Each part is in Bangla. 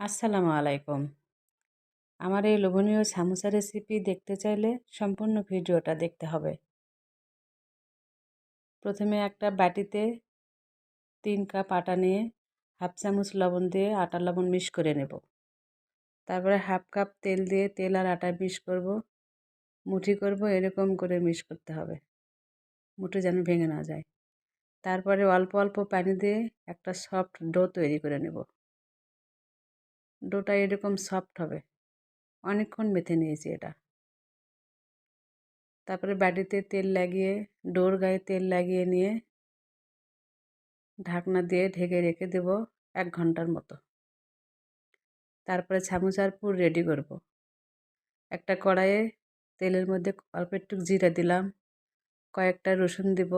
আসসালামু আলাইকুম। আমার এই লোভনীয় সামোসা রেসিপি দেখতে চাইলে সম্পূর্ণ ভিডিওটা দেখতে হবে। প্রথমে একটা বাটিতে 3 কাপ আটা নিয়ে হাফ চামচ লবণ দিয়ে আটা লবণ মিক্স করে নেব। তারপরে হাফ কাপ তেল দিয়ে তেল আর আটা মিক্স করব। মুঠি করব, এরকম করে মিক্স করতে হবে। মুঠি যেন ভেঙে না যায়। তারপরে অল্প অল্প পানি দিয়ে একটা সফট ডো তৈরি করে নেব। ডোটা এরকম সফট হবে। অনেকক্ষণ মেখে নিয়েছি এটা। তারপরে বাটিতে তেল লাগিয়ে ডোর গায়ে তেল লাগিয়ে নিয়ে ঢাকনা দিয়ে ঢেকে রেখে দেব 1 ঘন্টার মতো। তারপরে সামোসার পুর রেডি করব। একটা কড়াইয়ে তেলের মধ্যে অল্প একটু জিরা দিলাম, কয়েকটা রসুন দিব,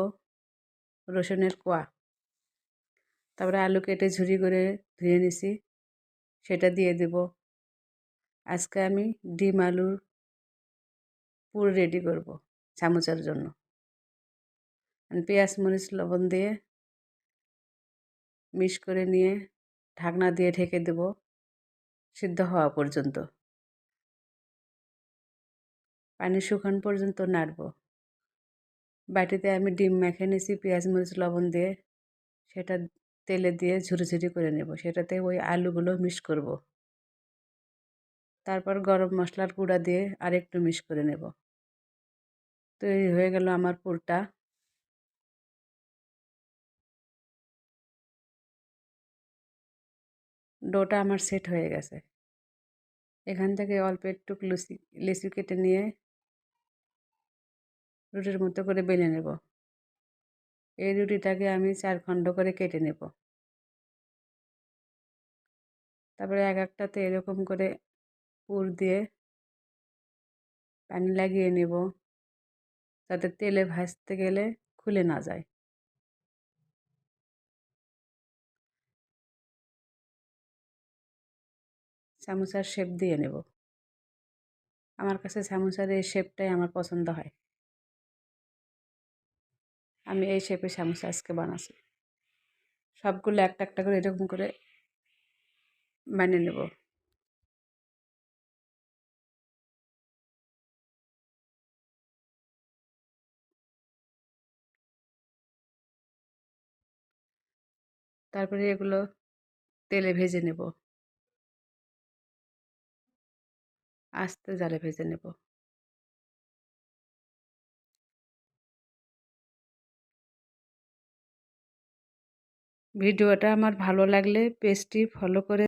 রসুনের কোয়া। তারপরে আলু কেটে ঝুরি করে ধুয়ে নিছি, সেটা দিয়ে দেব। আজকে আমি ডিম আলুর পুর রেডি করব সামোসার জন্য। পেঁয়াজ মরিচ লবণ দিয়ে মিক্স করে নিয়ে ঢাকনা দিয়ে ঢেকে দেব সিদ্ধ হওয়া পর্যন্ত। পানি শুকানো পর্যন্ত নাড়ব। বাটিতে আমি ডিম মেখে নিয়েছি পেঁয়াজ মরিচ লবণ দিয়ে, সেটা তেলে দিয়ে ঝুরি ঝুরি করে নেব। সেটাতে ওই আলুগুলো মিক্স করব। তারপর গরম মশলার গুঁড়া দিয়ে আরেকটু মিক্স করে নেব। তৈরি হয়ে গেল আমার পুরটা। ডোটা আমার সেট হয়ে গেছে। এখান থেকে অল্প একটু লেচি কেটে নিয়ে রুটির মতো করে বেলে নেব। এই রুটিটাকে আমি 4 খণ্ড করে কেটে নেব। তারপরে এক একটাতে এরকম করে পুর দিয়ে পানি লাগিয়ে নেব, যাতে তেলে ভাজতে গেলে খুলে না যায়। সামোসার শেপ দিয়ে নেব। আমার কাছে সামোসার এই শেপটাই আমার পছন্দ হয়। আমি এই শেপে সামোসা আজকে বানাচ্ছি। সবগুলো একটা একটা করে এরকম করে বানিয়ে নেব। তারপরে এগুলো তেলে ভেজে নেব, আস্তে জালে ভেজে নেব। ভিডিওটা আমার ভালো লাগলে পেজটি ফলো করে